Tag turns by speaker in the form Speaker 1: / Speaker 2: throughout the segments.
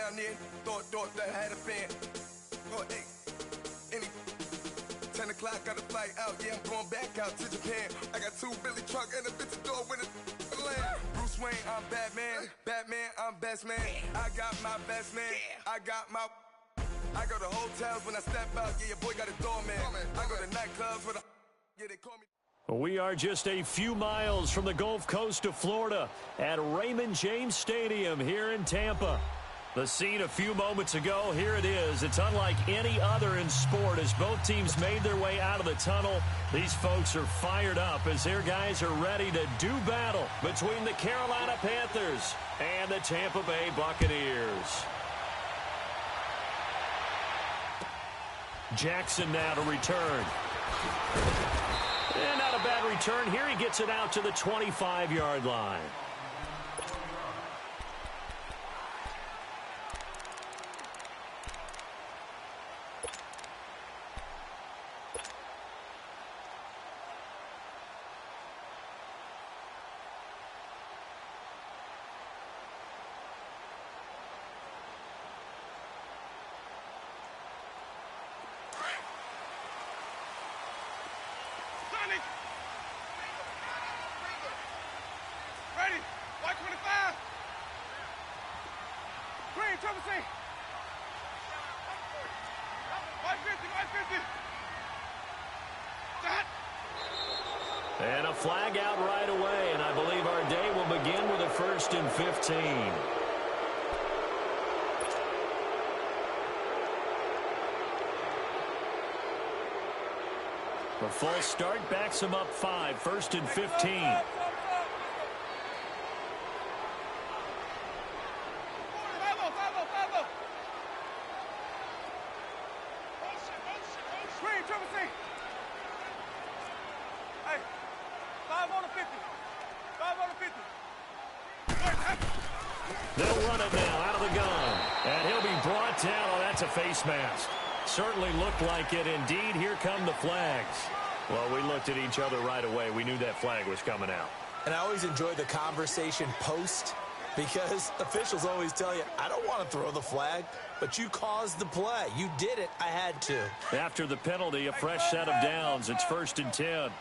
Speaker 1: down there, thought that had a fan. Oh, hey, any 10 o'clock, got a flight out, yeah, I'm going back out to Japan. I got 2 Billy truck and a bitch door with a land. Bruce Wayne, I'm Batman. Batman, I'm best man. I got my best man. I go to hotels when I step out, yeah, your boy got a doorman. I go to nightclubs with a, yeah, they call me.
Speaker 2: We are just a few miles from the Gulf Coast of Florida at Raymond James Stadium here in Tampa. The scene a few moments ago, here it is. It's unlike any other in sport as both teams made their way out of the tunnel. These folks are fired up as their guys are ready to do battle between the Carolina Panthers and the Tampa Bay Buccaneers. Jackson now to return. And not a bad return here. He gets it out to the 25-yard line.
Speaker 3: Ready, white 25. Green, trouble C. White 50, white 50. Shot.
Speaker 2: And a flag out right away, and I believe our day will begin with a 1st and 15. The false start backs him up 5, 1st and 15. They'll run it now out of the gun. And he'll be brought down. Oh, that's a face mask. Certainly looked like it. Indeed, here come the flags. Well, we looked at each other right away. We knew that flag was coming out.
Speaker 4: And I always enjoy the conversation post because officials always tell you, I don't want to throw the flag, but you caused the play. You did it. I had to.
Speaker 2: After the penalty, a fresh set of downs. It's 1st and 10.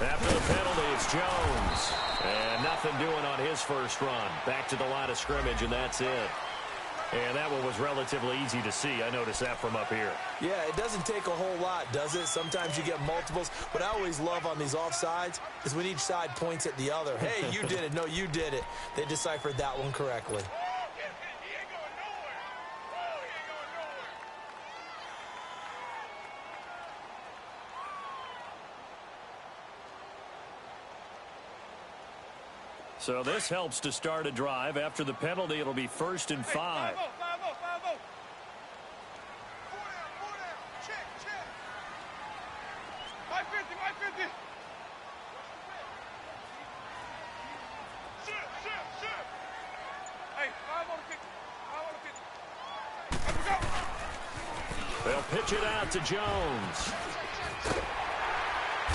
Speaker 2: After the penalty, it's Jones. And nothing doing on his first run. Back to the line of scrimmage, and that's it. And that one was relatively easy to see. I noticed that from up here.
Speaker 4: Yeah, it doesn't take a whole lot, does it? Sometimes you get multiples. What I always love on these offsides is when each side points at the other. Hey, you did it. No, you did it. They deciphered that one correctly.
Speaker 2: So this helps to start a drive. After the penalty, it'll be 1st and 5. They'll pitch it out to Jones.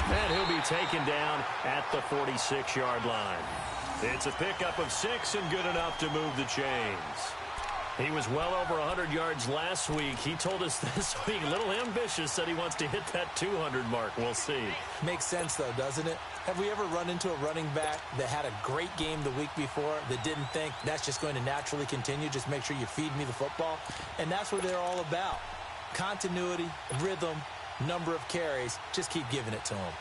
Speaker 2: And he'll be taken down at the 46-yard line. It's a pickup of 6 and good enough to move the chains. He was well over 100 yards last week. He told us this week, a little ambitious, said he wants to hit that 200 mark. We'll see.
Speaker 4: Makes sense, though, doesn't it? Have we ever run into a running back that had a great game the week before that didn't think that's just going to naturally continue? Just make sure you feed me the football. And that's what they're all about. Continuity, rhythm, number of carries. Just keep giving it to them.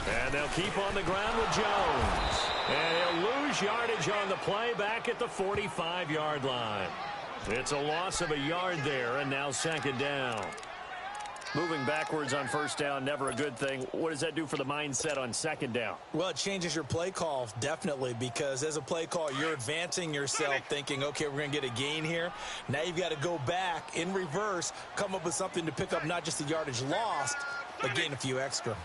Speaker 2: And they'll keep on the ground with Jones. And he'll lose yardage on the play back at the 45-yard line. It's a loss of a yard there, and now 2nd down. Moving backwards on first down, never a good thing. What does that do for the mindset on second down?
Speaker 4: Well, it changes your play call, definitely, because as a play call, you're advancing yourself thinking, okay, we're going to get a gain here. Now you've got to go back in reverse, come up with something to pick up not just the yardage lost, but gain a few extra.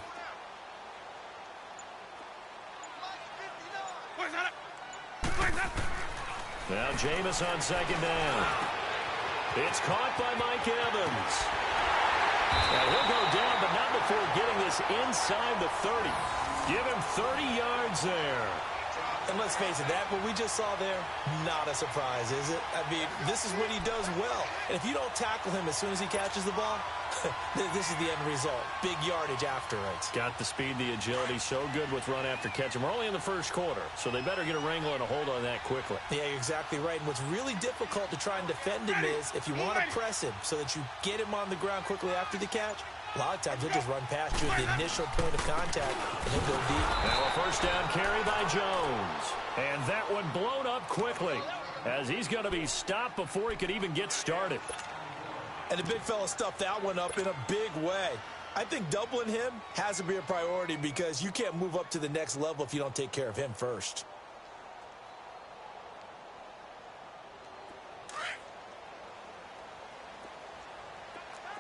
Speaker 2: Now Jameis on second down. It's caught by Mike Evans. Now he'll go down, but not before getting this inside the 30. Give him 30 yards there.
Speaker 4: And let's face it, that what we just saw there, not a surprise, is it? I mean, this is what he does well. And if you don't tackle him as soon as he catches the ball, this is the end result. Big yardage after it.
Speaker 2: Got the speed, the agility, so good with run after catch. And we're only in the first quarter, so they better get a wrangle and a hold on that quickly. Yeah,
Speaker 4: you're exactly right. And what's really difficult to try and defend him is if you want to press him so that you get him on the ground quickly after the catch, a lot of times he'll just run past you at the initial point of contact and he'll go deep.
Speaker 2: Now a first down carry by Jones. And that one blown up quickly as he's going to be stopped before he could even get started.
Speaker 4: And the big fella stuffed that one up in a big way. I think doubling him has to be a priority because you can't move up to the next level if you don't take care of him first.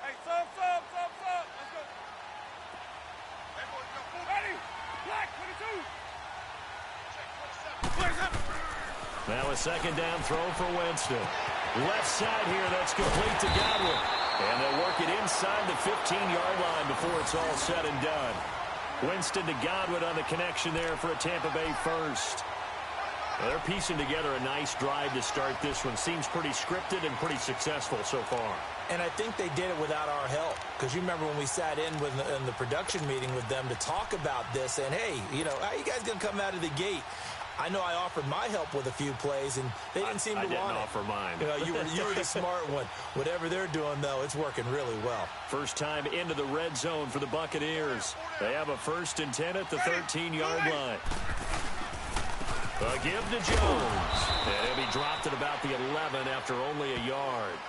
Speaker 3: Hey, sub. Let's go. Ready? Black, 22.
Speaker 2: Now a second down throw for Winston. Left side here, that's complete to Gywu. And they'll work it inside the 15-yard line before it's all said and done. Winston to Godwin on the connection there for a Tampa Bay first. Well, they're piecing together a nice drive to start this one. Seems pretty scripted and pretty successful so far.
Speaker 4: And I think they did it without our help. Because you remember when we sat in the production meeting with them to talk about this, and hey, you know, how you guys going to come out of the gate? I know I offered my help with a few plays, and they didn't seem to want it.
Speaker 2: I didn't offer mine.
Speaker 4: You know, you were the smart one. Whatever they're doing, though, it's working really well.
Speaker 2: First time into the red zone for the Buccaneers. They have a 1st and 10 at the 13-yard line. A give to Jones. And he'll be dropped at about the 11 after only a yard.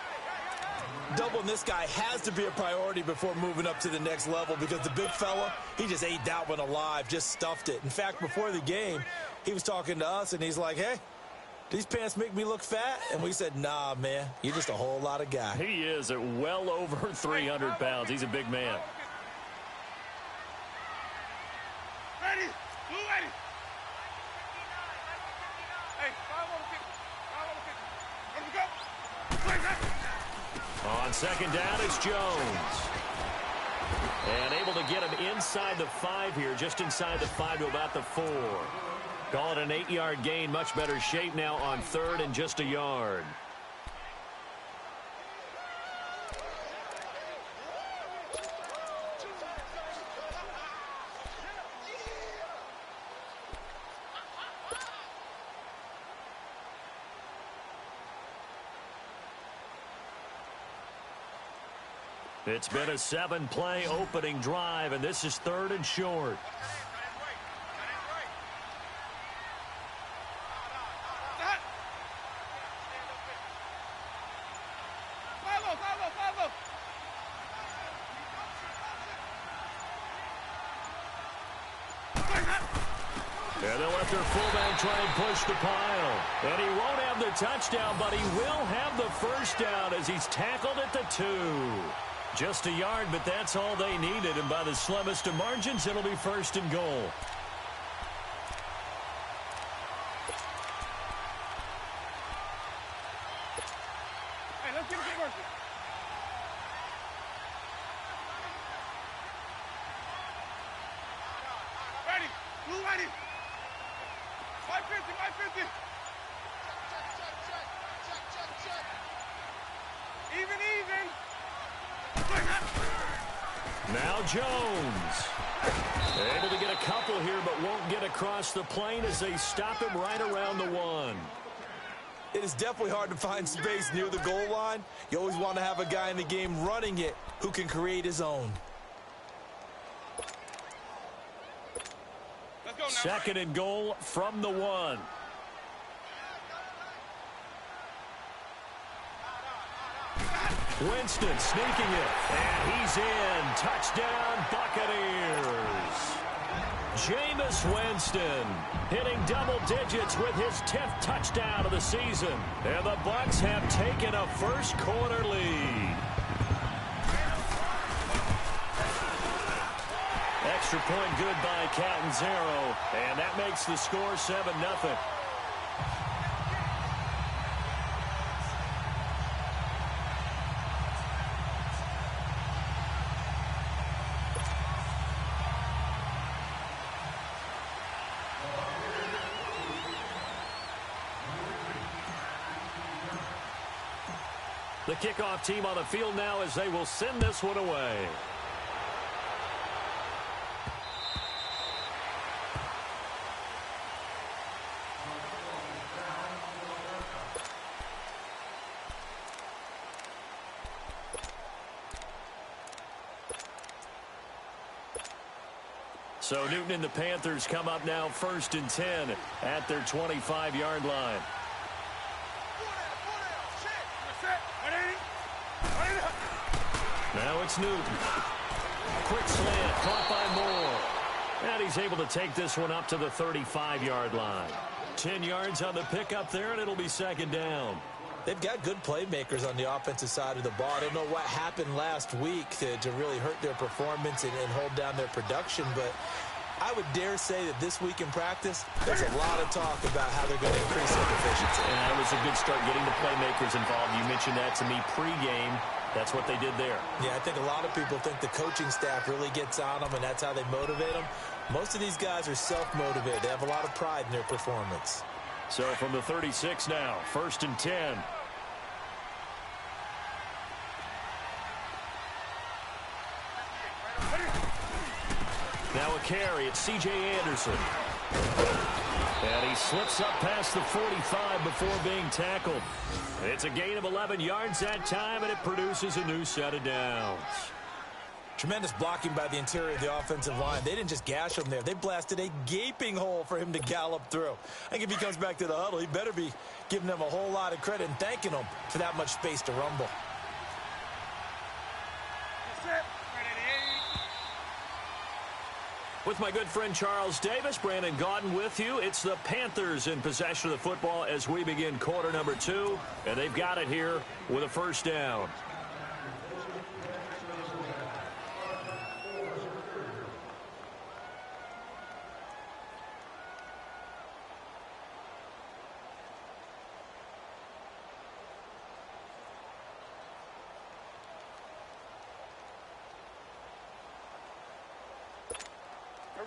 Speaker 4: Doubling this guy has to be a priority before moving up to the next level because the big fella, he just ate that one alive, just stuffed it. In fact, before the game, he was talking to us, and he's like, hey, these pants make me look fat? And we said, nah, man, you're just a whole lot of guy.
Speaker 2: He is at well over 300 pounds. He's a big man.
Speaker 3: Ready? Blue ready. Hey, 5 on the kick. 5 on the kick. Let me go.
Speaker 2: On second down, it's Jones. And able to get him inside the 5 here, just inside the 5 to about the 4. Call it an 8-yard gain. Much better shape now on 3rd and just a yard. It's been a 7-play opening drive, and this is 3rd and short. And they'll let their fullback try and push the pile. And he won't have the touchdown, but he will have the first down as he's tackled at the 2. Just a yard, but that's all they needed. And by the slimmest of margins, it'll be 1st and goal.
Speaker 3: Hey, let's get it to work. Ready. Blue ready. 550, 550. Even.
Speaker 2: Now Jones. Able to get a couple here, but won't get across the plane as they stop him right around the 1.
Speaker 4: It is definitely hard to find space near the goal line. You always want to have a guy in the game running it who can create his own.
Speaker 3: Let's go now.
Speaker 2: 2nd and goal from the 1. Winston sneaking it, and he's in. Touchdown, Buccaneers. Jameis Winston hitting double digits with his 10th touchdown of the season. And the Bucs have taken a first quarter lead. Extra point good by Catanzaro, and that makes the score 7-0. The kickoff team on the field now as they will send this one away. So Newton and the Panthers come up now 1st and 10 at their 25-yard line. Now it's Newton. Quick slant, caught by Moore. And he's able to take this one up to the 35-yard line. 10 yards on the pickup there, and it'll be 2nd down.
Speaker 4: They've got good playmakers on the offensive side of the ball. I don't know what happened last week to really hurt their performance and hold down their production, but I would dare say that this week in practice, there's a lot of talk about how they're going to increase their efficiency.
Speaker 2: And that was a good start getting the playmakers involved. You mentioned that to me pregame. That's what they did there.
Speaker 4: Yeah, I think a lot of people think the coaching staff really gets on them, and that's how they motivate them. Most of these guys are self-motivated. They have a lot of pride in their performance.
Speaker 2: So from the 36 now, 1st and 10. Now a carry, it's C.J. Anderson. And he slips up past the 45 before being tackled. It's a gain of 11 yards that time, and it produces a new set of downs.
Speaker 4: Tremendous blocking by the interior of the offensive line. They didn't just gash him there. They blasted a gaping hole for him to gallop through. I think if he comes back to the huddle, he better be giving them a whole lot of credit and thanking them for that much space to rumble.
Speaker 2: With my good friend Charles Davis, Brandon Gaudin with you. It's the Panthers in possession of the football as we begin quarter number 2. And they've got it here with a 1st down.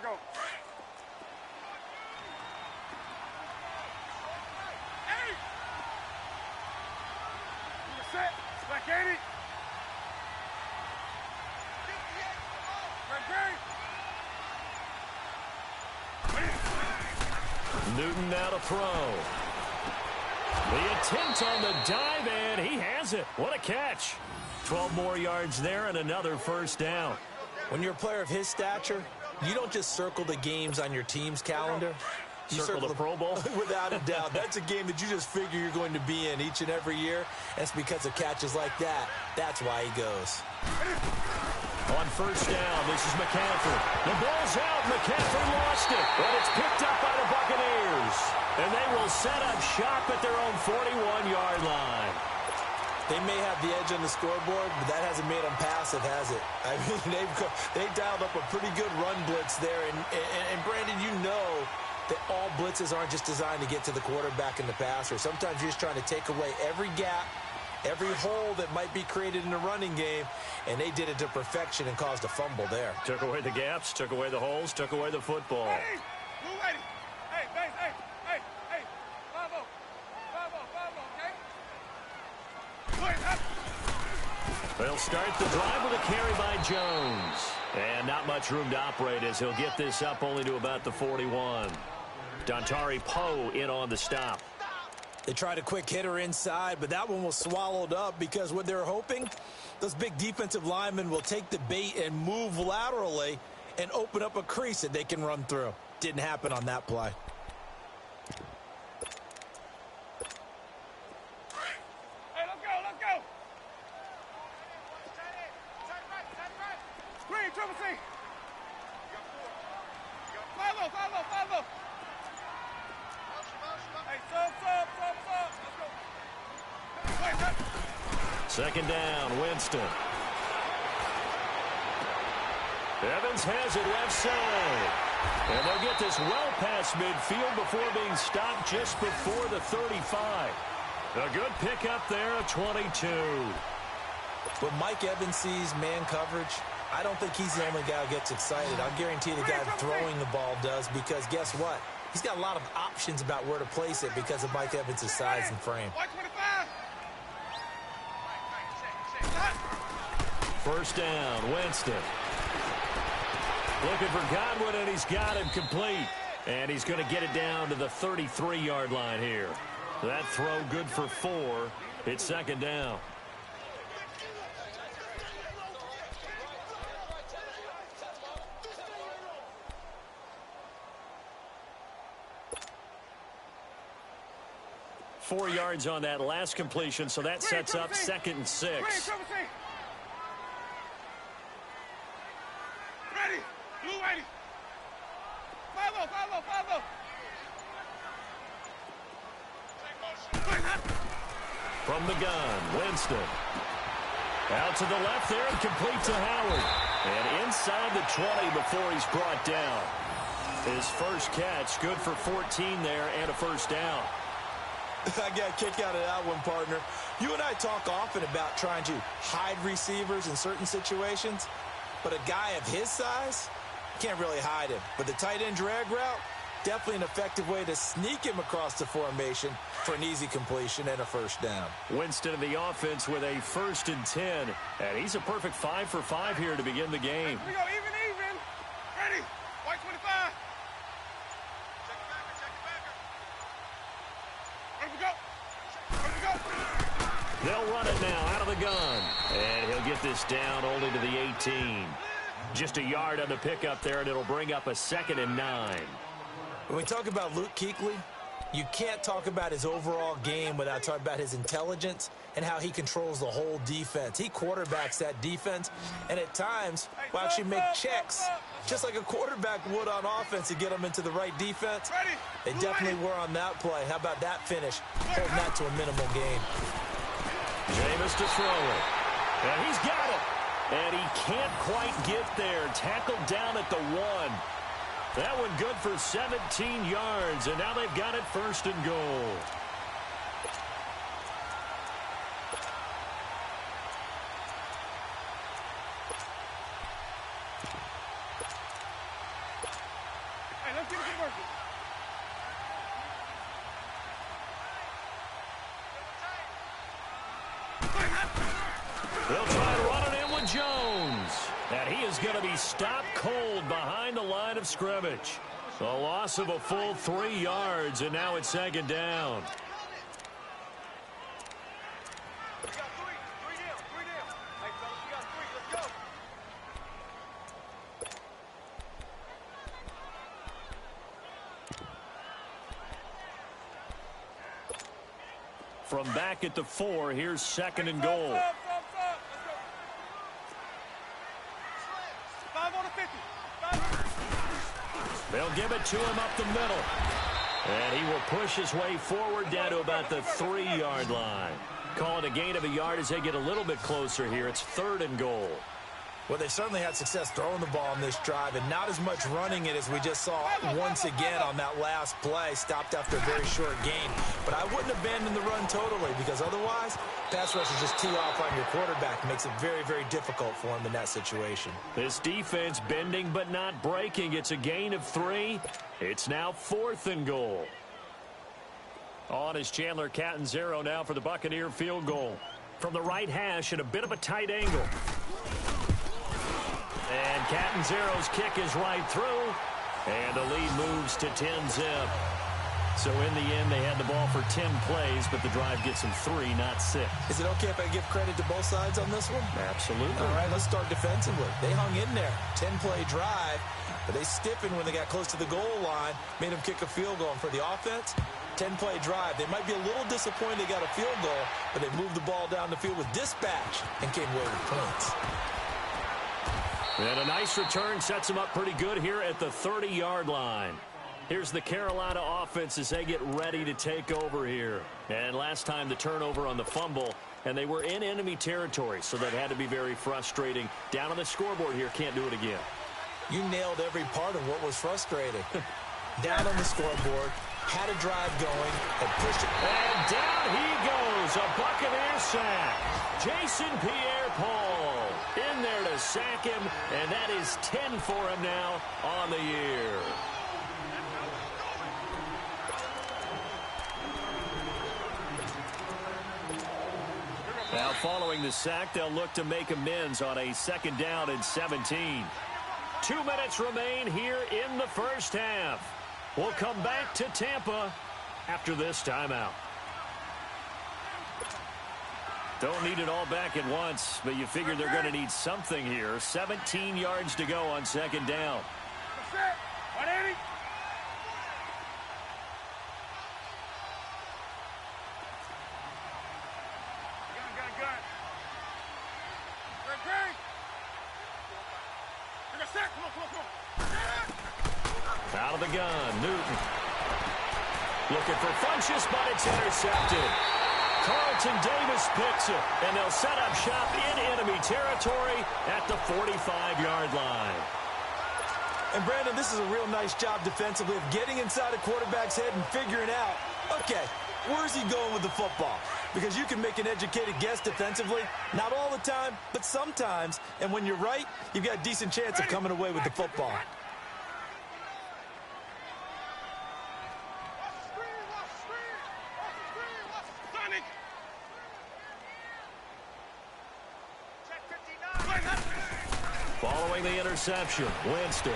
Speaker 3: Go. Hey! You set. Black 80.
Speaker 2: Newton now to throw. The attempt on the dive, and he has it. What a catch. 12 more yards there and another 1st down.
Speaker 4: When you're a player of his stature, you don't just circle the games on your team's calendar. You
Speaker 2: circle the Pro Bowl?
Speaker 4: Without a doubt. That's a game that you just figure you're going to be in each and every year. And it's because of catches like that. That's why he goes.
Speaker 2: On 1st down, this is McCaffrey. The ball's out. McCaffrey lost it. But it's picked up by the Buccaneers. And they will set up shop at their own 41-yard line.
Speaker 4: They may have the edge on the scoreboard, but that hasn't made them passive, has it? I mean, they've dialed up a pretty good run blitz there. And Brandon, you know that all blitzes aren't just designed to get to the quarterback and the passer. Sometimes you're just trying to take away every gap, every hole that might be created in the running game, and they did it to perfection and caused a fumble there.
Speaker 2: Took away the gaps, took away the holes, took away the football.
Speaker 3: Hey, move ready. Hey, base, hey. Bravo, okay?
Speaker 2: They'll start the drive with a carry by Jones. And not much room to operate as he'll get this up only to about the 41. Dontari Poe in on the stop.
Speaker 4: They tried a quick hitter inside, but that one was swallowed up because what they're hoping, those big defensive linemen will take the bait and move laterally and open up a crease that they can run through. Didn't happen on that play.
Speaker 3: Hey, let's go. Triple C. Follow. Hey, sub. Let's go.
Speaker 2: Second down, Winston. Evans has it left side. And they'll get this well past midfield before being stopped just before the 35. A good pickup there of 22.
Speaker 4: When Mike Evans sees man coverage, I don't think he's the only guy who gets excited. I'll guarantee the guy throwing the ball does, because guess what? He's got a lot of options about where to place it because of Mike Evans' size and frame.
Speaker 2: First down, Winston. Looking for Godwin, and he's got him complete. And he's going to get it down to the 33-yard line here. That throw good for 4. It's second down. Four yards on that last completion, so that sets up 2nd and 6.
Speaker 3: Ready. Blue ready. Follow.
Speaker 2: From the gun, Winston. Out to the left there and complete to Howard. And inside the 20 before he's brought down. His first catch, good for 14 there and a first down.
Speaker 4: I got a kick out of that one, partner. You and I talk often about trying to hide receivers in certain situations, but a guy of his size, can't really hide him. But the tight end drag route, definitely an effective way to sneak him across the formation for an easy completion and a first down.
Speaker 2: Winston in the offense with a 1st and 10, and he's a perfect 5 for 5 here to begin the game.
Speaker 3: Here we go, even. Ready. White 25.
Speaker 2: They'll run it now out of the gun. And he'll get this down only to the 18. Just a yard on the pickup there, and it'll bring up a 2nd and 9.
Speaker 4: When we talk about Luke Kuechly, you can't talk about his overall game without talking about his intelligence and how he controls the whole defense. He quarterbacks that defense, and at times will actually make checks just like a quarterback would on offense to get them into the right defense. They definitely were on that play. How about that finish? Holding that to a minimal gain.
Speaker 2: Jameis to throw it. And he's got it. And he can't quite get there. Tackled down at the 1. That one good for 17 yards. And now they've got it 1st and goal.
Speaker 3: Hey, let's get it working.
Speaker 2: They'll try to run it in with Jones. And he is going to be stopped cold behind the line of scrimmage. A loss of a full 3 yards, and now it's 2nd down.
Speaker 3: We got three down. Hey, fellas, we got 3. Let's go.
Speaker 2: From back at the 4, here's 2nd and goal.
Speaker 3: Let's go. 5 on the 50. 5.
Speaker 2: They'll give it to him up the middle. And he will push his way forward down to about the 3-yard line. Call it a gain of a yard as they get a little bit closer here. It's 3rd and goal.
Speaker 4: Well, they certainly had success throwing the ball on this drive, and not as much running it as we just saw once again on that last play. Stopped after a very short gain. But I wouldn't abandon the run totally, because otherwise, pass rush is just tee off on your quarterback. It makes it very, very difficult for him in that situation.
Speaker 2: This defense bending but not breaking. It's a gain of 3. It's now 4th and goal. On is Chandler Catanzaro now for the Buccaneer field goal. From the right hash at a bit of a tight angle. And Catanzaro's kick is right through. And the lead moves to 10-zip. So in the end, they had the ball for 10 plays, but the drive gets them 3, not 6.
Speaker 4: Is it okay if I give credit to both sides on this one?
Speaker 2: Absolutely.
Speaker 4: All right, let's start defensively. They hung in there. 10-play drive, but they stiffened when they got close to the goal line, made them kick a field goal. And for the offense, 10-play drive. They might be a little disappointed they got a field goal, but they moved the ball down the field with dispatch and came away with points.
Speaker 2: And a nice return sets them up pretty good here at the 30-yard line. Here's the Carolina offense as they get ready to take over here. And last time the turnover on the fumble, and they were in enemy territory, so that had to be very frustrating. Down on the scoreboard here, can't do it again.
Speaker 4: You nailed every part of what was frustrating. Down on the scoreboard, had a drive going, and pushed it.
Speaker 2: And down he goes, a Buccaneer sack. Jason Pierre-Paul in there to sack him, and that is 10 for him now on the year. Now following the sack, they'll look to make amends on a 2nd down and 17. 2 minutes remain here in the first half. We'll come back to Tampa after this timeout. Don't need it all back at once, but you figure they're going to need something here. 17 yards to go on 2nd down. Out of the gun, Newton. Looking for Funchess, but it's intercepted. Carlton Davis picks it, and they'll set up shop in enemy territory at the 45-yard line.
Speaker 4: And, Brandon, this is a real nice job defensively of getting inside a quarterback's head and figuring out, okay, where's he going with the football? Because you can make an educated guess defensively, not all the time, but sometimes. And when you're right, you've got a decent chance of coming away with the football.
Speaker 2: Following the interception, Winston.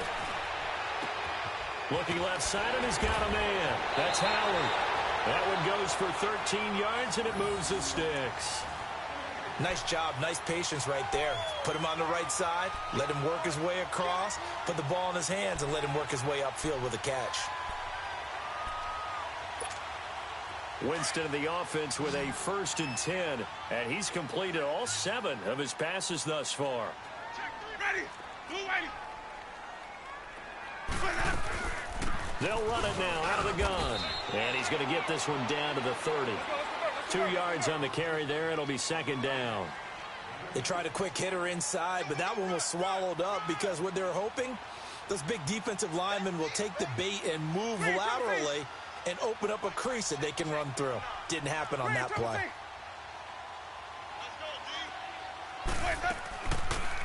Speaker 2: Looking left side, and he's got a man. That's Howard. That one goes for 13 yards, and it moves the sticks.
Speaker 4: Nice job, nice patience right there. Put him on the right side, let him work his way across, put the ball in his hands, and let him work his way upfield with a catch.
Speaker 2: Winston in the offense with a 1st and 10, and he's completed all 7 of his passes thus far. They'll run it now out of the gun. And he's going to get this one down to the 30. 2 yards on the carry there. It'll be 2nd down.
Speaker 4: They tried a quick hitter inside, but that one was swallowed up because what they're hoping, those big defensive linemen will take the bait and move laterally and open up a crease that they can run through. Didn't happen on that play.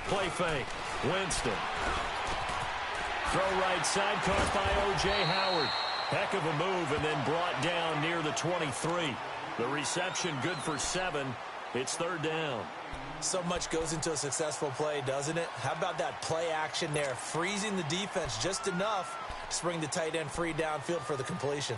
Speaker 2: Play fake. Winston. Throw right side, caught by O.J. Howard. Heck of a move, and then brought down near the 23. The reception good for 7. It's 3rd down.
Speaker 4: So much goes into a successful play, doesn't it? How about that play action there? Freezing the defense just enough to bring the tight end free downfield for the completion.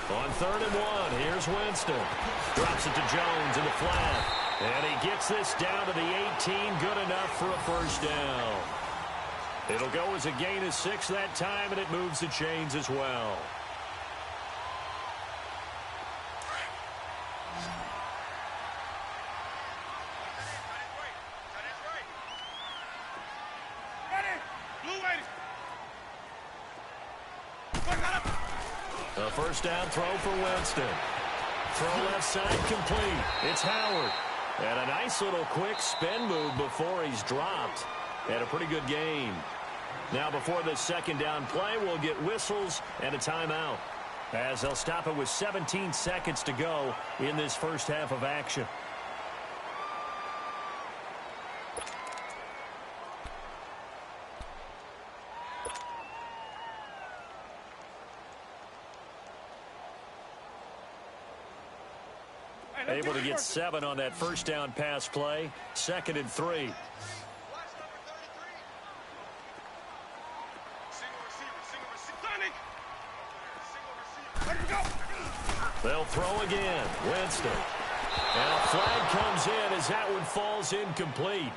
Speaker 2: On 3rd and 1, here's Winston. Drops it to Jones in the flat. And he gets this down to the 18, good enough for a 1st down. It'll go as a gain of 6 that time, and it moves the chains as well. A 1st down throw for Winston. Throw left side complete. It's Howard. And a nice little quick spin move before he's dropped. And a pretty good gain. Now before the 2nd down play, we'll get whistles and a timeout, as they'll stop it with 17 seconds to go in this first half of action. Able to get 7 on that 1st down pass play. 2nd and 3. They'll throw again. Winston. And a flag comes in as that one falls incomplete.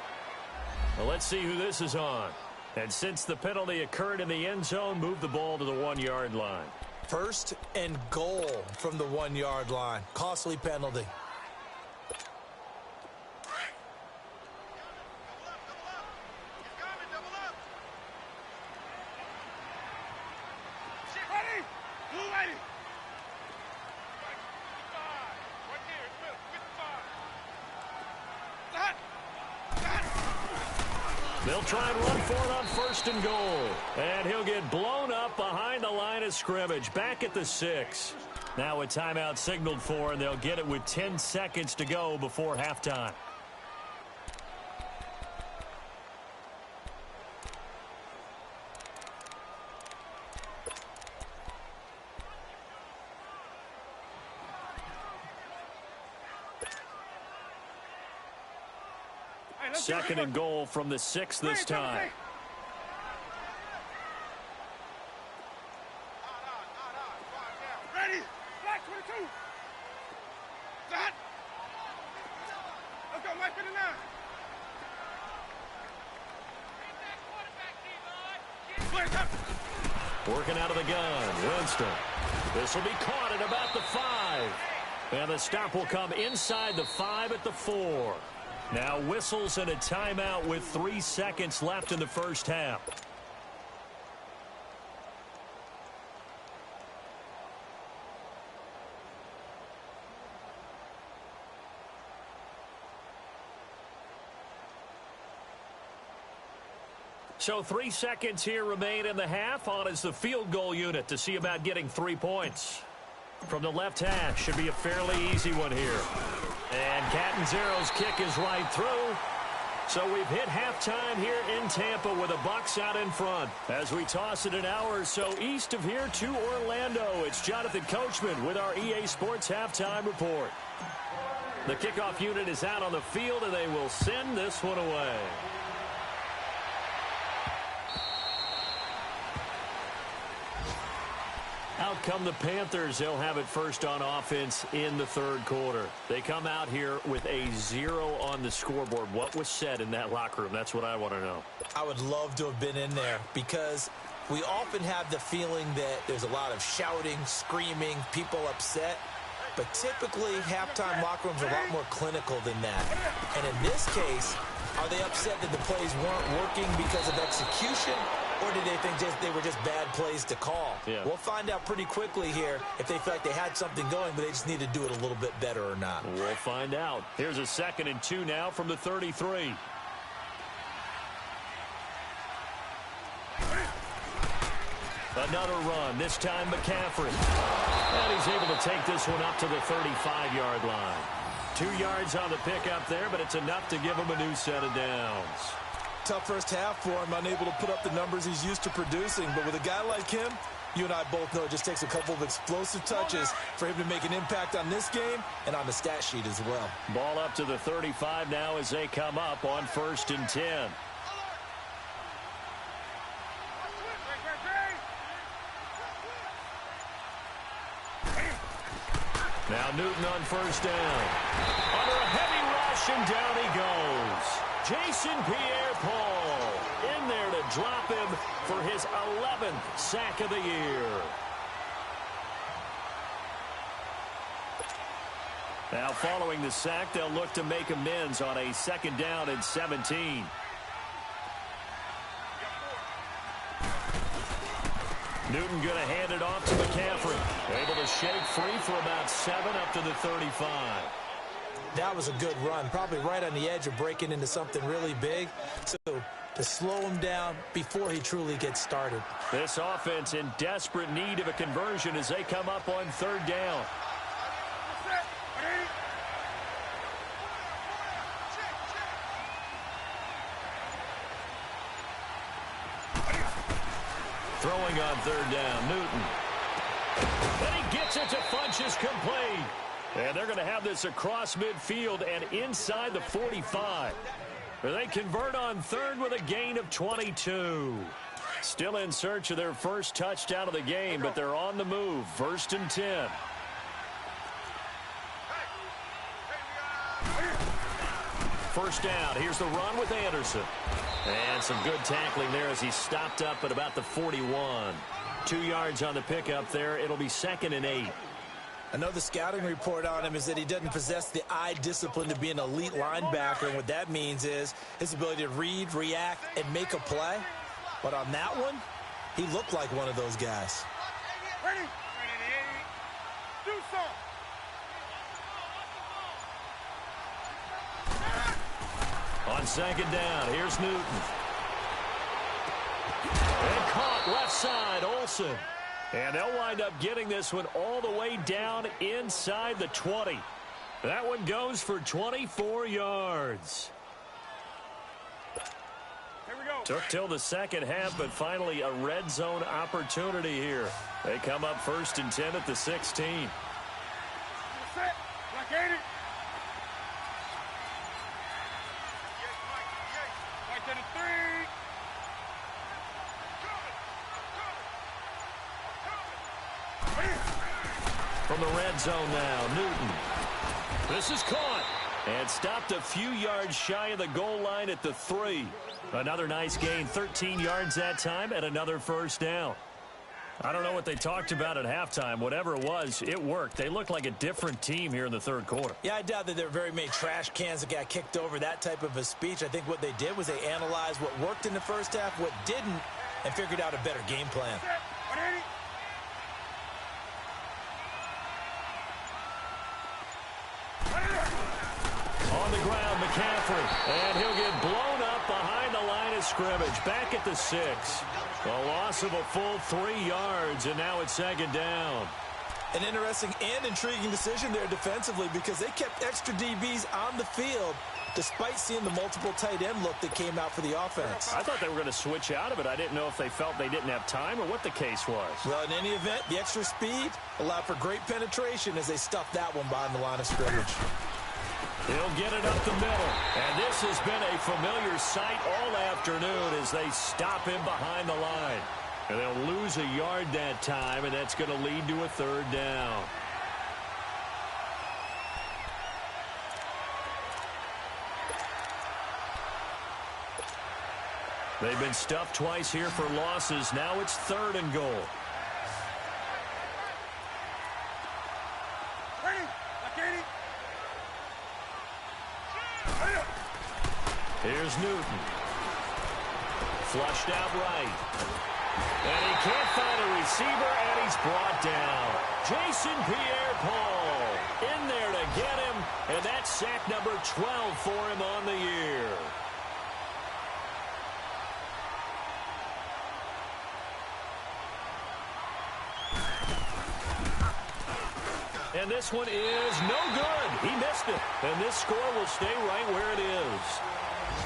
Speaker 2: Well, let's see who this is on. And since the penalty occurred in the end zone, move the ball to the 1-yard line.
Speaker 4: First and goal from the 1-yard line. Costly penalty.
Speaker 2: They'll try and run for it on first and goal. And he'll get blown up behind the line of scrimmage, back at the 6. Now a timeout signaled for, and they'll get it with 10 seconds to go before halftime. Second and goal from the 6 this time.
Speaker 3: Ready? Black 22. Set. Let's go, Mike 59.
Speaker 2: Working out of the gun, Winston. This will be caught at about the 5. And the stop will come inside the 5 at the 4. Now whistles and a timeout with 3 seconds left in the first half. So 3 seconds here remain in the half. On is the field goal unit to see about getting 3 points. From the left hash, should be a fairly easy one here. And Catanzaro's kick is right through. So we've hit halftime here in Tampa with the Bucs out in front. As we toss it an hour or so east of here to Orlando, it's Jonathan Coachman with our EA Sports Halftime Report. The kickoff unit is out on the field, and they will send this one away. Out come the Panthers. They'll have it first on offense in the third quarter. They come out here with a 0 on the scoreboard. What was said in that locker room? That's what I want to know.
Speaker 4: I would love to have been in there because we often have the feeling that there's a lot of shouting, screaming, people upset. But typically, halftime locker rooms are a lot more clinical than that. And in this case, are they upset that the plays weren't working because of execution? Or did they think they were just bad plays to call?
Speaker 2: Yeah.
Speaker 4: We'll find out pretty quickly here if they feel like they had something going, but they just need to do it a little bit better or not.
Speaker 2: We'll find out. Here's a 2nd and 2 now from the 33. Another run, this time McCaffrey. And he's able to take this one up to the 35-yard line. 2 yards on the pickup there, but it's enough to give him a new set of downs.
Speaker 4: Tough first half for him, unable to put up the numbers he's used to producing. But with a guy like him, you and I both know it just takes a couple of explosive touches for him to make an impact on this game and on the stat sheet as well.
Speaker 2: Ball up to the 35 now as they come up on 1st and 10. Now Newton on first down. Under a heavy rush, and down he goes. Jason Pierre-Paul in there to drop him for his 11th sack of the year. Now following the sack, they'll look to make amends on a 2nd down and 17. Newton going to hand it off to McCaffrey. Able to shake free for about 7 up to the 35.
Speaker 4: That was a good run, probably right on the edge of breaking into something really big. So to slow him down before he truly gets started.
Speaker 2: This offense in desperate need of a conversion as they come up on 3rd down. Throwing on 3rd down, Newton. And he gets it to Funchess complete. And they're going to have this across midfield and inside the 45. They convert on 3rd with a gain of 22. Still in search of their first touchdown of the game, but they're on the move. 1st and 10. first down. Here's the run with Anderson. And some good tackling there as he stopped up at about the 41. 2 yards on the pickup there. It'll be 2nd and 8.
Speaker 4: I know the scouting report on him is that he doesn't possess the eye discipline to be an elite linebacker. And what that means is his ability to read, react, and make a play. But on that one, he looked like one of those guys.
Speaker 3: Ready? Do something.
Speaker 2: On 2nd down, here's Newton. And caught left side, Olsen. And they'll wind up getting this one all the way down inside the 20. That one goes for 24 yards.
Speaker 3: Here we go.
Speaker 2: Took till the second half, but finally a red zone opportunity here. They come up 1st and 10 at the 16.
Speaker 3: Set. Black 80. Right to the 3.
Speaker 2: From the red zone now, Newton. This is caught and stopped a few yards shy of the goal line at the 3. Another nice gain, 13 yards that time, and another first down. I don't know what they talked about at halftime. Whatever it was, it worked. They looked like a different team here in the third quarter.
Speaker 4: Yeah, I doubt that there were very many trash cans that got kicked over, that type of a speech. I think what they did was they analyzed what worked in the first half, what didn't, and figured out a better game plan.
Speaker 3: Set. 180.
Speaker 2: On the ground, McCaffrey, and he'll get blown up behind the line of scrimmage. Back at the 6. A loss of a full 3 yards, and now it's 2nd down.
Speaker 4: An interesting and intriguing decision there defensively because they kept extra DBs on the field despite seeing the multiple tight end look that came out for the offense.
Speaker 2: I thought they were going to switch out of it. I didn't know if they felt they didn't have time or what the case was.
Speaker 4: Well, in any event, the extra speed allowed for great penetration as they stuffed that one behind the line of scrimmage.
Speaker 2: He'll get it up the middle. And this has been a familiar sight all afternoon as they stop him behind the line. And they'll lose a yard that time, and that's going to lead to a 3rd down. They've been stuffed twice here for losses. Now it's 3rd and goal.
Speaker 3: Ready? Black 80.
Speaker 2: Here's Newton. Flushed out right. And he can't find a receiver, and he's brought down. Jason Pierre-Paul in there to get him, and that's sack number 12 for him on the year. And this one is no good. He missed it. And this score will stay right where it is.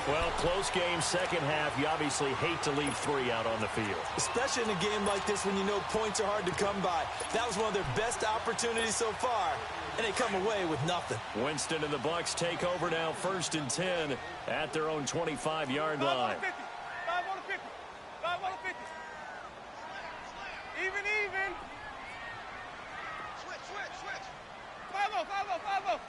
Speaker 2: Well, close game, second half. You obviously hate to leave 3 out on the field.
Speaker 4: Especially in a game like this when you know points are hard to come by. That was one of their best opportunities so far, and they come away with nothing.
Speaker 2: Winston and the Bucs take over now, 1st and 10 at their own 25-yard line.
Speaker 3: 5 on the 50. 5 on the 50. Even. Switch. 5-0.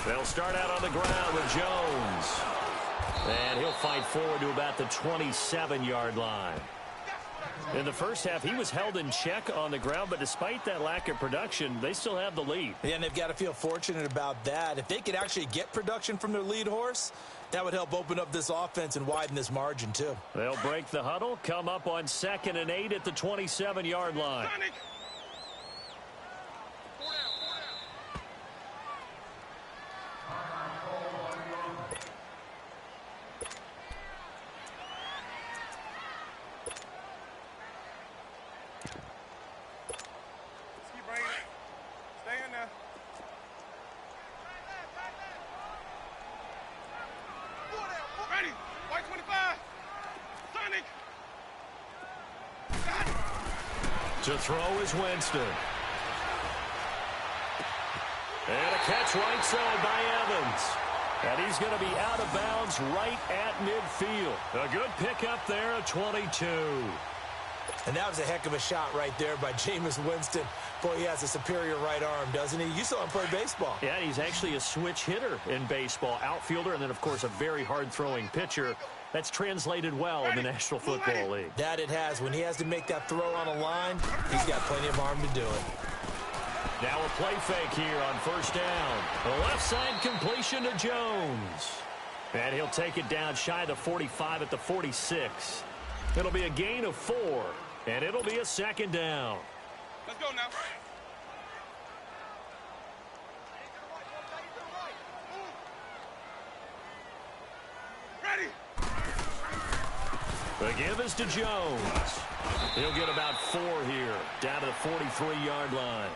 Speaker 2: They'll start out on the ground with Jones. And he'll fight forward to about the 27-yard line. In the first half, he was held in check on the ground, but despite that lack of production, they still have the lead.
Speaker 4: Yeah, and they've got to feel fortunate about that. If they could actually get production from their lead horse, that would help open up this offense and widen this margin, too.
Speaker 2: They'll break the huddle, come up on 2nd and 8 at the 27-yard line.
Speaker 3: Sonic.
Speaker 2: To throw is Winston. And a catch right side by Evans. And he's going to be out of bounds right at midfield. A good pickup there at 22.
Speaker 4: And that was a heck of a shot right there by Jameis Winston. Boy, he has a superior right arm, doesn't he? You saw him play baseball.
Speaker 2: Yeah, he's actually a switch hitter in baseball. Outfielder and then, of course, a very hard-throwing pitcher. That's translated well in the National Football League.
Speaker 4: That it has. When he has to make that throw on a line, he's got plenty of arm to do it.
Speaker 2: Now a play fake here on first down. The left side completion to Jones. And he'll take it down shy of the 45 at the 46. It'll be a gain of 4, and it'll be a second down.
Speaker 3: Let's go now. Ready.
Speaker 2: The give is to Jones. He'll get about 4 here, down to the 43-yard line.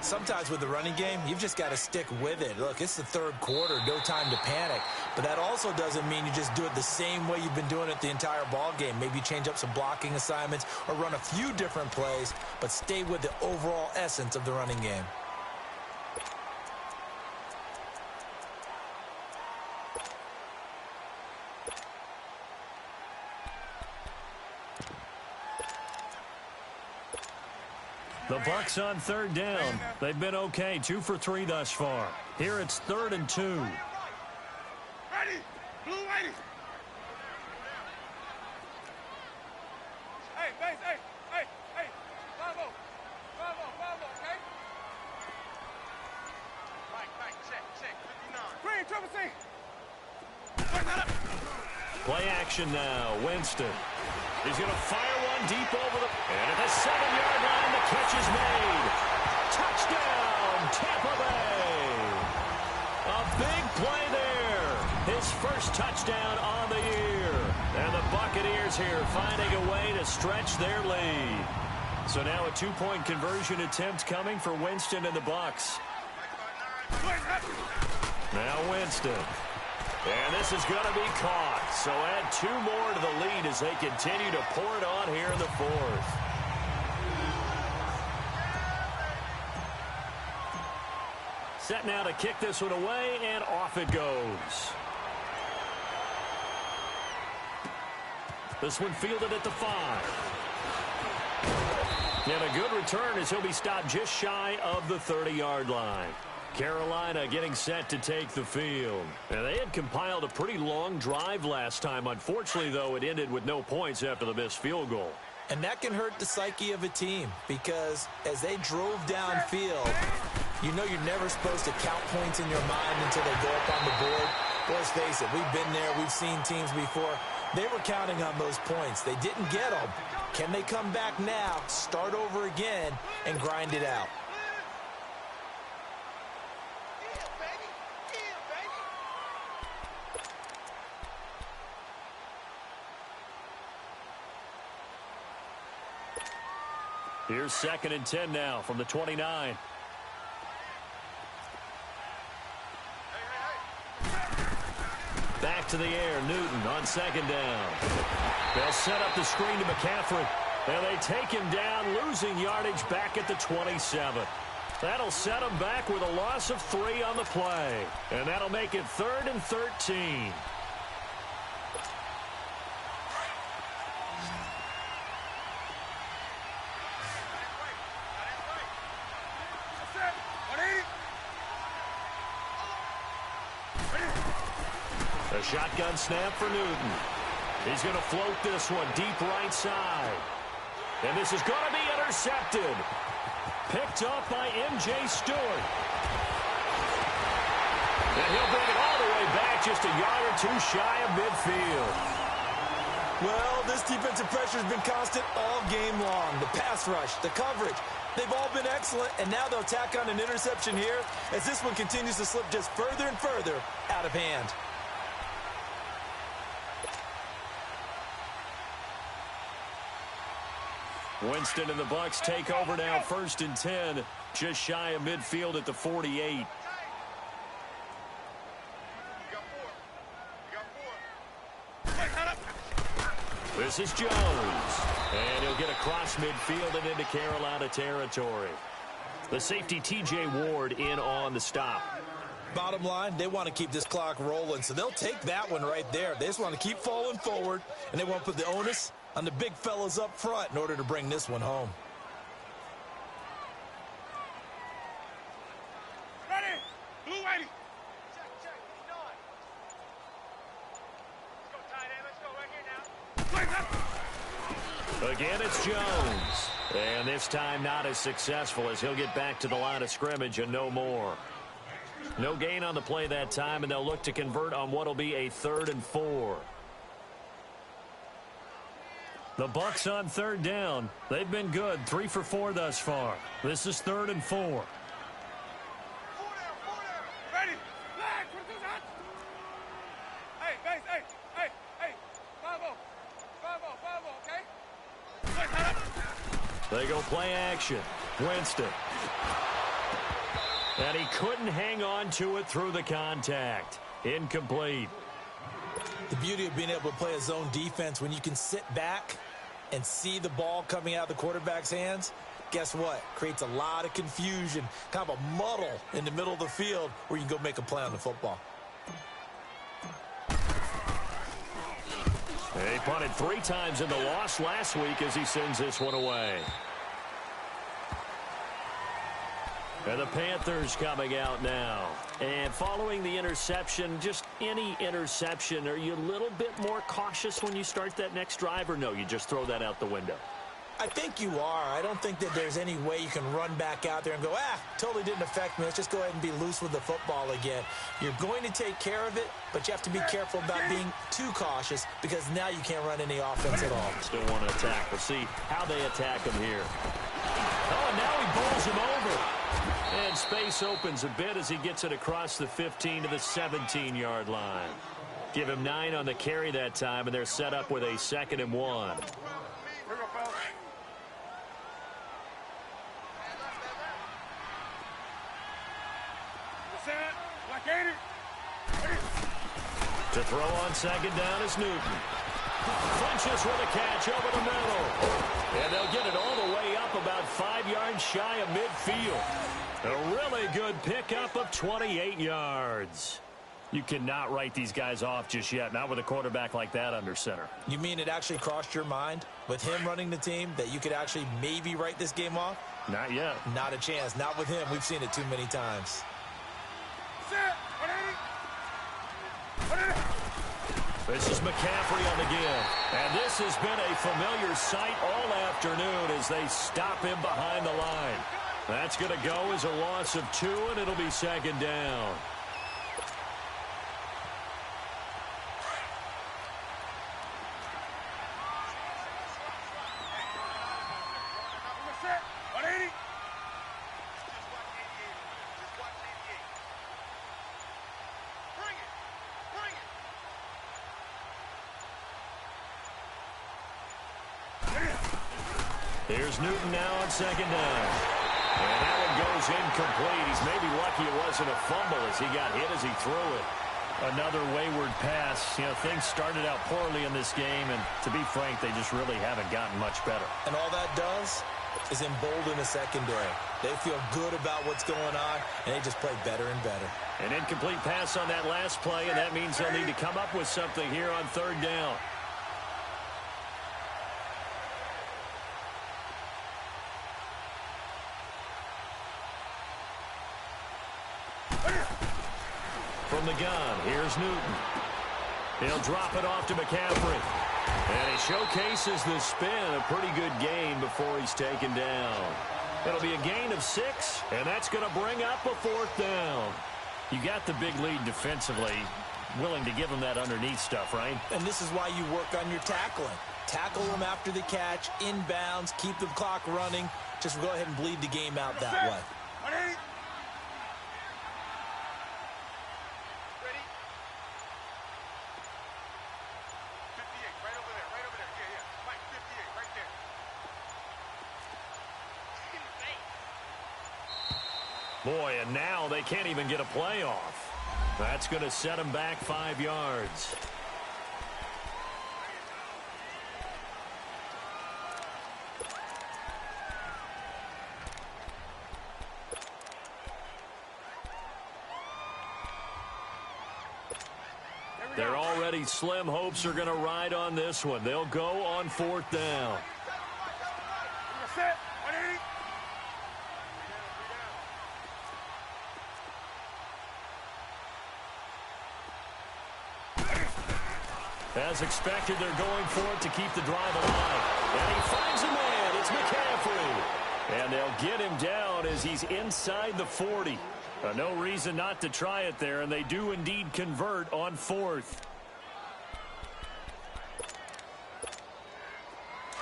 Speaker 4: Sometimes with the running game, you've just got to stick with it. Look, it's the third quarter, no time to panic. But that also doesn't mean you just do it the same way you've been doing it the entire ball game. Maybe change up some blocking assignments or run a few different plays, but stay with the overall essence of the running game.
Speaker 2: The Bucs on third down. They've been okay, 2 for 3 thus far. Here it's 3rd and 2.
Speaker 3: Ready. Blue lady. Hey, base, hey. Bravo, okay? Right, check, 59. Green, triple C.
Speaker 2: Play action now. Winston. He's going to fire one deep over the... And at the 7-yard line, the catch is made. Touchdown, Tampa Bay. A big play there. His first touchdown on the year. And the Buccaneers here finding a way to stretch their lead. So now a 2-point conversion attempt coming for Winston and the Bucs. Now Winston. And this is going to be caught. So add 2 more to the lead as they continue to pour it on here in the 4th. Set now to kick this one away, and off it goes. This one fielded at the 5. And a good return as he'll be stopped just shy of the 30-yard line. Carolina getting set to take the field. And they had compiled a pretty long drive last time. Unfortunately, though, it ended with no points after the missed field goal.
Speaker 4: And that can hurt the psyche of a team because as they drove downfield, you know you're never supposed to count points in your mind until they go up on the board. But let's face it, we've been there. We've seen teams before. They were counting on those points. They didn't get them. Can they come back now, start over again, and grind it out?
Speaker 2: Here's 2nd and 10 now from the 29. Back to the air, Newton on 2nd down. They'll set up the screen to McCaffrey. And they take him down, losing yardage back at the 27. That'll set him back with a loss of 3 on the play. And that'll make it 3rd and 13. A shotgun snap for Newton. He's going to float this one deep right side. And this is going to be intercepted. Picked up by M.J. Stewart. And he'll bring it all the way back just a yard or 2 shy of midfield.
Speaker 4: Well, this defensive pressure has been constant all game long. The pass rush, the coverage, they've all been excellent, and now they'll tack on an interception here as this one continues to slip just further and further out of hand.
Speaker 2: Winston and the Bucs take over now, 1st and 10, just shy of midfield at the 48. This is Jones, and he'll get across midfield and into Carolina territory. The safety T.J. Ward in on the stop.
Speaker 4: Bottom line, they want to keep this clock rolling, so they'll take that one right there. They just want to keep falling forward, and they want to put the onus on the big fellas up front in order to bring this one home.
Speaker 3: Ready? Blue 80. Check, check. He's on. Let's go, tight end. Let's go right here now.
Speaker 2: Again, it's Jones. And this time not as successful as he'll get back to the line of scrimmage and no more. No gain on the play that time, and they'll look to convert on what will be a 3rd and 4. The Bucs on 3rd down. They've been good, 3 for 4 thus far. This is 3rd and 4.
Speaker 3: 4 down, 4 down. Ready? Flag. Hey, base, hey. 5-0. 5-0, okay?
Speaker 2: They go play action. Winston. And he couldn't hang on to it through the contact. Incomplete.
Speaker 4: The beauty of being able to play a zone defense when you can sit back and see the ball coming out of the quarterback's hands, guess what? Creates a lot of confusion, kind of a muddle in the middle of the field where you can go make a play on the football.
Speaker 2: He punted 3 times in the loss last week as he sends this one away. And the Panthers coming out now. And following the interception, just any interception, are you a little bit more cautious when you start that next drive, or no, you just throw that out the window?
Speaker 4: I think you are. I don't think that there's any way you can run back out there and go, totally didn't affect me. Let's just go ahead and be loose with the football again. You're going to take care of it, but you have to be careful about being too cautious because now you can't run any offense at all.
Speaker 2: Still want to attack. We'll see how they attack him here. Oh, and now he bowls him over. And space opens a bit as he gets it across the 15 to the 17-yard line. Give him 9 on the carry that time, and they're set up with a 2nd and 1. To throw on 2nd down is Newton. Flinches with a catch over the middle. And they'll get it all the way up about 5 yards shy of midfield. A really good pickup of 28 yards. You cannot write these guys off just yet, not with a quarterback like that under center.
Speaker 4: You mean it actually crossed your mind with him running the team that you could actually maybe write this game off?
Speaker 2: Not yet.
Speaker 4: Not a chance. Not with him. We've seen it too many times.
Speaker 2: This is McCaffrey on the give. And this has been a familiar sight all afternoon as they stop him behind the line. That's going to go as a loss of 2, and it'll be 2nd down. Here's Newton now on 2nd down. And that one goes incomplete. He's maybe lucky it wasn't a fumble as he got hit as he threw it. Another wayward pass. You know, things started out poorly in this game, and to be frank, they just really haven't gotten much better.
Speaker 4: And all that does is embolden the secondary. They feel good about what's going on, and they just play better and better.
Speaker 2: An incomplete pass on that last play, and that means they'll need to come up with something here on 3rd down. From the gun, here's Newton. He'll drop it off to McCaffrey. And he showcases the spin, a pretty good gain before he's taken down. It'll be a gain of 6, and that's going to bring up a 4th down. You got the big lead defensively, willing to give him that underneath stuff, right?
Speaker 4: And this is why you work on your tackling. Tackle them after the catch, inbounds, keep the clock running. Just go ahead and bleed the game out that way.
Speaker 2: Boy, and now they can't even get a play off. That's going to set them back 5 yards. Their already slim hopes are going to ride on this one. They'll go on 4th down.
Speaker 3: Set. 180.
Speaker 2: As expected, they're going for it to keep the drive alive. And he finds a man. It's McCaffrey. And they'll get him down as he's inside the 40. No reason not to try it there, and they do indeed convert on 4th.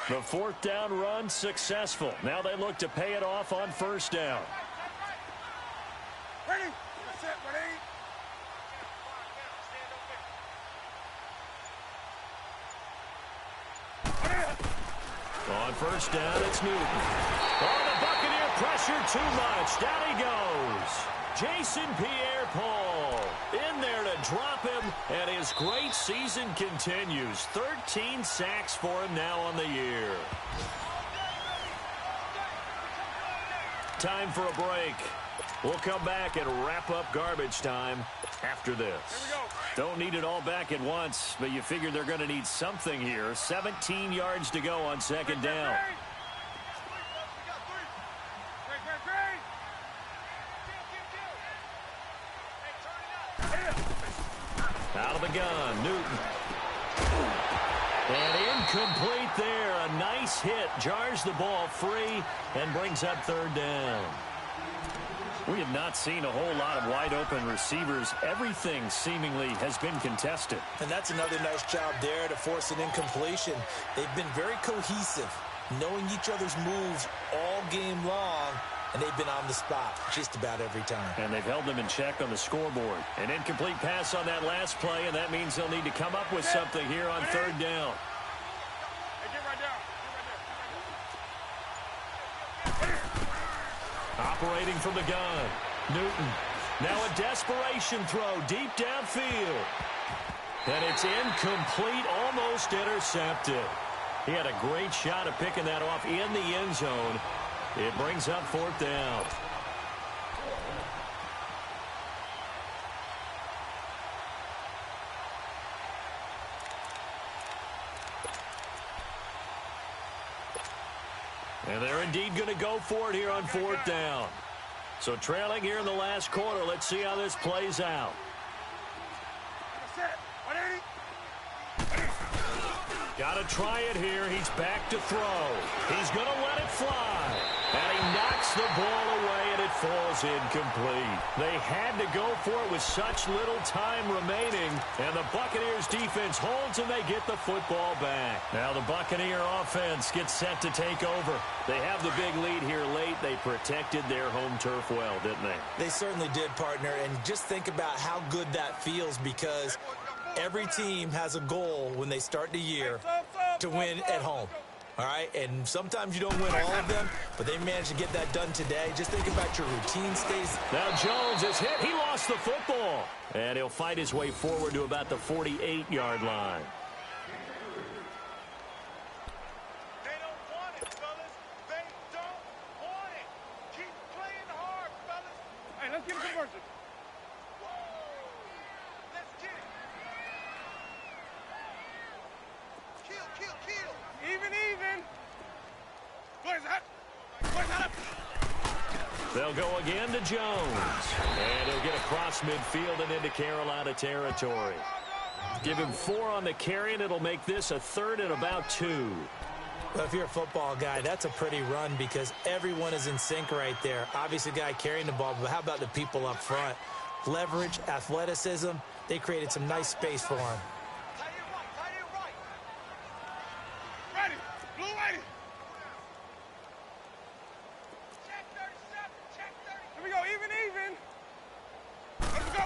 Speaker 2: The 4th down run successful. Now they look to pay it off on 1st down.
Speaker 3: Ready. Set. 180.
Speaker 2: On 1st down, it's Newton. Oh, the Buccaneer pressure too much. Down he goes. Jason Pierre-Paul in there to drop him, and his great season continues. 13 sacks for him now on the year. Time for a break. We'll come back and wrap up garbage time after this.
Speaker 3: Here we go.
Speaker 2: Don't need it all back at once, but you figure they're going to need something here. 17 yards to go on 2nd down. Out of the gun, Newton. And incomplete there. A nice hit. Jars the ball free and brings up 3rd down. We have not seen a whole lot of wide-open receivers. Everything seemingly has been contested.
Speaker 4: And that's another nice job there to force an incompletion. They've been very cohesive, knowing each other's moves all game long, and they've been on the spot just about every time.
Speaker 2: And they've held them in check on the scoreboard. An incomplete pass on that last play, and that means they'll need to come up with something here on 3rd down.
Speaker 3: Hey, get right down.
Speaker 2: Operating from the gun, Newton. Now a desperation throw deep downfield. And it's incomplete, almost intercepted. He had a great shot at picking that off in the end zone. It brings up 4th down. And they're indeed going to go for it here on 4th down. So trailing here in the last quarter. Let's see how this plays out.
Speaker 3: Set. 180.
Speaker 2: Got to try it here. He's back to throw. He's going to let it fly. And he knocks the ball away, and it falls incomplete. They had to go for it with such little time remaining. And the Buccaneers defense holds, and they get the football back. Now the Buccaneer offense gets set to take over. They have the big lead here late. They protected their home turf well, didn't they?
Speaker 4: They certainly did, partner. And just think about how good that feels, because every team has a goal when they start the year to win at home. All right, and sometimes you don't win all of them, but they managed to get that done today. Just think about your routine stays.
Speaker 2: Now Jones is hit. He lost the football. And he'll fight his way forward to about the 48-yard line.
Speaker 3: They don't want it, fellas. They don't want it. Keep playing hard, fellas. Hey, let's get a conversion. Let's get it. Kill. Even. Where's that?
Speaker 2: They'll go again to Jones. And he'll get across midfield and into Carolina territory. Give him 4 on the carry, and it'll make this a 3rd and about 2.
Speaker 4: Well, if you're a football guy, that's a pretty run because everyone is in sync right there. Obviously, the guy carrying the ball, but how about the people up front? Leverage, athleticism, they created some nice space for him.
Speaker 3: Tight it right. Ready. Blue ready. Check 37. Here we go. Even. Let's go.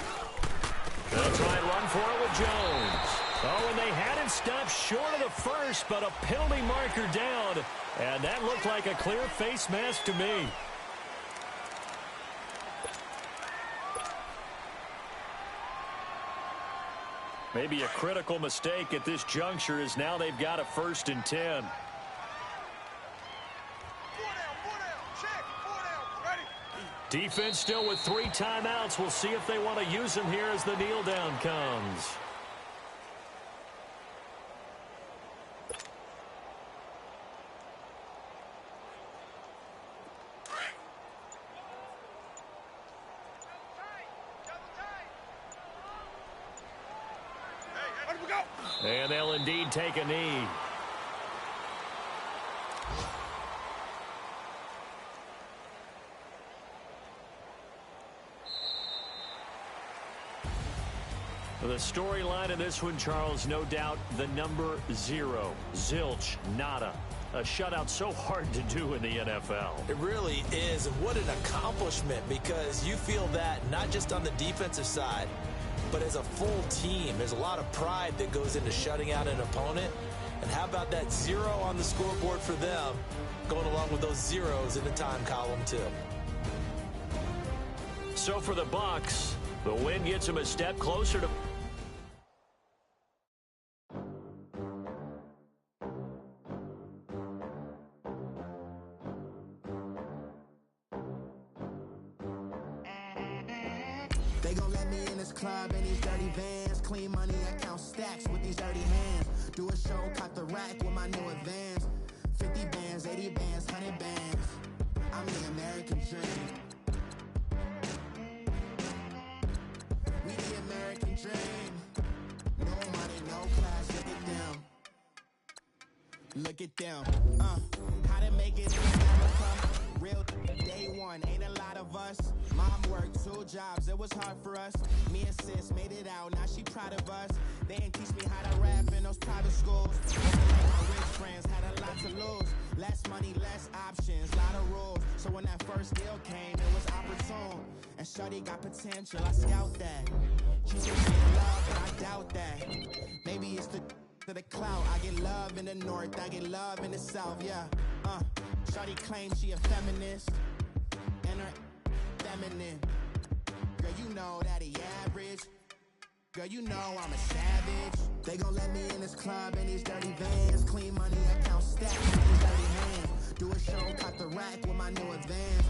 Speaker 2: They'll try and run for it with Jones. Oh, and they had it stopped short of the first, but a penalty marker down. And that looked like a clear face mask to me. Maybe a critical mistake at this juncture is now they've got a 1st and 10.
Speaker 3: 4 down. Check. 4 down. Ready.
Speaker 2: Defense still with 3 timeouts. We'll see if they want to use them here as the kneel down comes. And they'll indeed take a knee. The storyline in this one, Charles, no doubt the number 0. Zilch, nada. A shutout so hard to do in the NFL.
Speaker 4: It really is, and what an accomplishment, because you feel that not just on the defensive side, but as a full team. There's a lot of pride that goes into shutting out an opponent. And how about that 0 on the scoreboard for them, going along with those zeros in the time column too.
Speaker 2: So for the Bucs, the win gets them a step closer to...
Speaker 5: They gon' let me in this club in these dirty vans. Clean money, I count stacks with these dirty hands. Do a show, cut the rack with my new advance. 50 bands, 80 bands, 100 bands. I'm the American dream. We the American dream. No money, no class, look at them. Look at them. How to make it in America. Real day one, ain't a lot of us. Mom worked 2 jobs, it was hard for us. Me and sis made it out, now she proud of us. They didn't teach me how to rap in those private schools. My rich friends had a lot to lose. Less money, less options, lot of rules. So when that first deal came, it was opportune. And shorty got potential, I scout that. She said she in love, but I doubt that. Maybe it's to the clout. I get love in the north, I get love in the south, yeah. Shorty claims she a feminist, and her feminine. Girl, you know that he average. Girl, you know I'm a savage. They gon' let me in this club in these dirty vans. Clean money, I count stacks with these dirty hands. Do a show, cut the rack with my new advance.